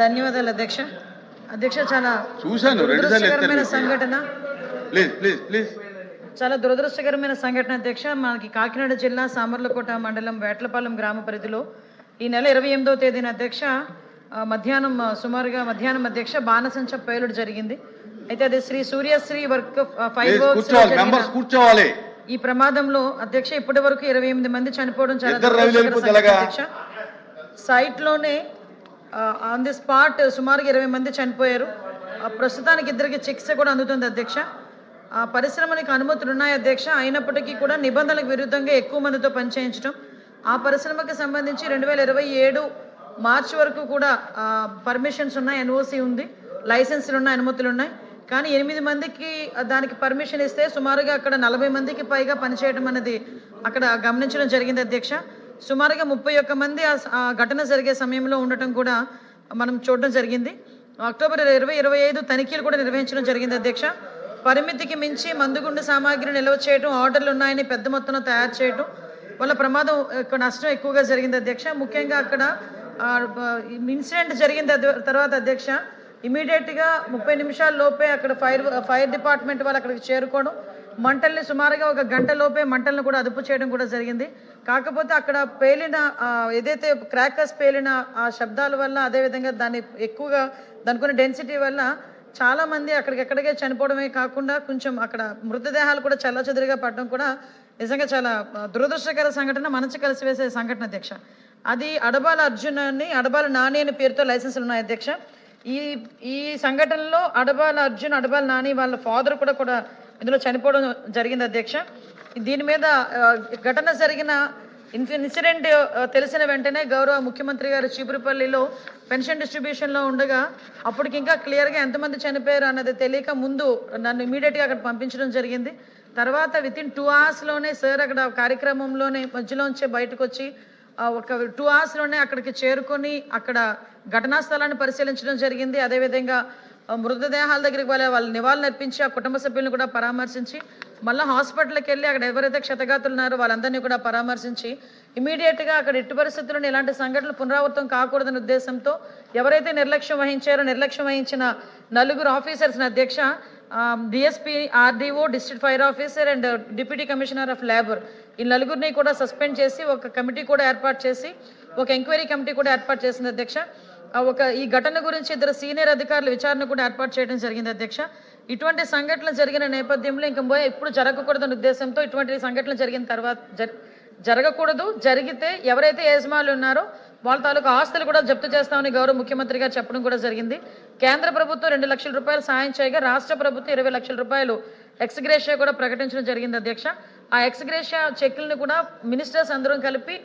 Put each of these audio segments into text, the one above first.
ధన్యవాదాలు అధ్యక్ష. అధ్యక్ష, చాలా సంఘటన, చాలా దురదృష్టకరమైన సంఘటన అధ్యక్ష. మనకి కాకినాడ జిల్లా సామర్లకోట మండలం వేట్లపాలెం గ్రామ పరిధిలో ఈ నెల 28వ తేదీన అధ్యక్ష సుమారుగా మధ్యాహ్నం అధ్యక్ష బాణసంచ పేలుడు జరిగింది. అయితే అది Sri Suryasri work fire works ఈ ప్రమాదంలో అధ్యక్ష ఇప్పటి వరకు 28 మంది చనిపోవడం చాలా అధ్యక్ష. సైట్ లోనే ఆన్ ది స్పాట్ సుమారుగా 20 మంది చనిపోయారు. ప్రస్తుతానికి ఇద్దరికి చికిత్స కూడా అందుతుంది అధ్యక్ష. పరిశ్రమలకు అనుమతులు ఉన్నాయి అధ్యక్ష. అయినప్పటికీ కూడా నిబంధనలకు విరుద్ధంగా ఎక్కువ మందితో పనిచేయించడం, ఆ పరిశ్రమకు సంబంధించి 2027 మార్చి వరకు కూడా పర్మిషన్స్ ఉన్నాయి, ఎన్ఓసి ఉంది, లైసెన్సులు ఉన్నాయి, అనుమతులు ఉన్నాయి. కానీ 8 మందికి దానికి పర్మిషన్ ఇస్తే సుమారుగా అక్కడ 40 మందికి పైగా పనిచేయడం అనేది అక్కడ గమనించడం జరిగింది అధ్యక్ష. సుమారుగా 31 మంది ఆ ఘటన జరిగే సమయంలో ఉండటం కూడా మనం చూడడం జరిగింది. అక్టోబర్ 2025 తనిఖీలు కూడా నిర్వహించడం జరిగింది అధ్యక్ష. పరిమితికి మించి మందుగుండు సామాగ్రిని నిల్వ చేయడం, ఆర్డర్లు ఉన్నాయని పెద్ద మొత్తంలో తయారు చేయడం వల్ల ప్రమాదం నష్టం ఎక్కువగా జరిగింది అధ్యక్ష. ముఖ్యంగా అక్కడ ఇన్సిడెంట్ జరిగిన తర్వాత అధ్యక్ష ఇమీడియట్గా 30 నిమిషాల లోపే అక్కడ ఫైర్ డిపార్ట్మెంట్ వాళ్ళు అక్కడికి చేరుకోవడం, మంటల్ని సుమారుగా 1 గంట లోపే మంటలను కూడా అదుపు చేయడం కూడా జరిగింది. కాకపోతే అక్కడ పేలిన ఏదైతే క్రాకర్స్ పేలిన ఆ శబ్దాల వల్ల, అదేవిధంగా దానికి డెన్సిటీ వల్ల చాలా మంది అక్కడికెక్కడికే చనిపోవడమే కాకుండా కొంచెం అక్కడ మృతదేహాలు కూడా చల్లచెదురుగా పడడం కూడా నిజంగా చాలా దురదృష్టకర సంఘటన, మనసు కలిసివేసే సంఘటన అధ్యక్ష. అది అడబాల అర్జున్ అని, అడబాల నాని అనే పేరుతో లైసెన్సులు ఉన్నాయి అధ్యక్ష. ఈ సంఘటనలో అడబాల అర్జున్, అడబాల నాని వాళ్ళ ఫాదర్ కూడా ఇందులో చనిపోవడం జరిగింది అధ్యక్ష. దీని మీద ఘటన జరిగిన ఇన్సిడెంట్ తెలిసిన వెంటనే గౌరవ ముఖ్యమంత్రి గారు చీపురుపల్లిలో పెన్షన్ డిస్ట్రిబ్యూషన్లో ఉండగా అప్పటికి ఇంకా క్లియర్గా ఎంతమంది చనిపోయారు అన్నది తెలియక ముందు నన్ను ఇమీడియట్గా అక్కడ పంపించడం జరిగింది. తర్వాత వితిన్ 2 అవర్స్లోనే సార్ అక్కడ కార్యక్రమంలోనే మధ్యలోంచి బయటకు వచ్చి ఒక 2 అవర్స్లోనే అక్కడికి చేరుకొని అక్కడ ఘటనా స్థలాన్ని పరిశీలించడం జరిగింది. అదేవిధంగా మృతదేహాల దగ్గరికి వాళ్ళు నివాళులు అర్పించి ఆ కుటుంబ సభ్యులను కూడా పరామర్శించి మళ్ళీ హాస్పిటల్కి వెళ్ళి అక్కడ ఎవరైతే క్షతగాతులు ఉన్నారో వాళ్ళందరినీ కూడా పరామర్శించి ఇమీడియట్గా అక్కడ ఎట్టి పరిస్థితుల్లో ఇలాంటి సంఘటనలు పునరావృతం కాకూడదనే ఉద్దేశంతో ఎవరైతే నిర్లక్ష్యం వహించిన 4 ఆఫీసర్స్ని అధ్యక్ష, DSP, RDO, district fire officer and deputy commissioner of labour, ఈ 4గురిని కూడా సస్పెండ్ చేసి ఒక కమిటీ కూడా ఏర్పాటు చేసి ఒక ఎంక్వైరీ కమిటీ కూడా ఏర్పాటు చేసింది అధ్యక్ష. ఈ ఘటన గురించి 2 సీనియర్ అధికారుల విచారణ కూడా ఏర్పాటు చేయడం జరిగింది అధ్యక్ష. ఇటువంటి సంఘటనలు జరిగిన నేపథ్యంలో ఇప్పుడు జరగకూడదనే ఉద్దేశంతో ఇటువంటి సంఘటనలు జరిగిన తర్వాత జరగకూడదు, జరిగితే ఎవరైతే యజమానులు ఉన్నారో వాళ్ళ తాలూకు ఆస్తులు కూడా జప్తు చేస్తామని గౌరవ ముఖ్యమంత్రి గారు చెప్పడం కూడా జరిగింది. కేంద్ర ప్రభుత్వం 2 లక్షల రూపాయలు సాయం చేయగా రాష్ట్ర ప్రభుత్వం 20 లక్షల రూపాయలు ఎక్స్గ్రేషియా కూడా ప్రకటించడం జరిగింది అధ్యక్ష. ఆ ఎక్స్గ్రేషియా చెక్కులను కూడా మినిస్టర్స్ అందరం కలిపి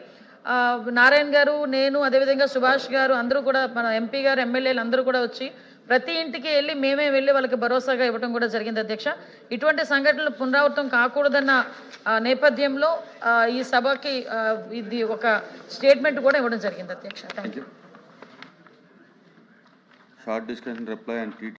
నారాయణ గారు, నేను, అదేవిధంగా సుభాష్ గారు అందరూ కూడా, మన ఎంపీ గారు, ఎమ్మెల్యేలు అందరూ కూడా వచ్చి ప్రతి ఇంటికి మేమే వెళ్ళి వాళ్ళకి భరోసాగా ఇవ్వడం కూడా జరిగింది అధ్యక్ష. ఇటువంటి సంఘటనలు పునరావృతం కాకూడదన్న నేపథ్యంలో ఈ సభకి ఇది ఒక స్టేట్మెంట్ కూడా ఇవ్వడం జరిగింది అధ్యక్ష. Thank you.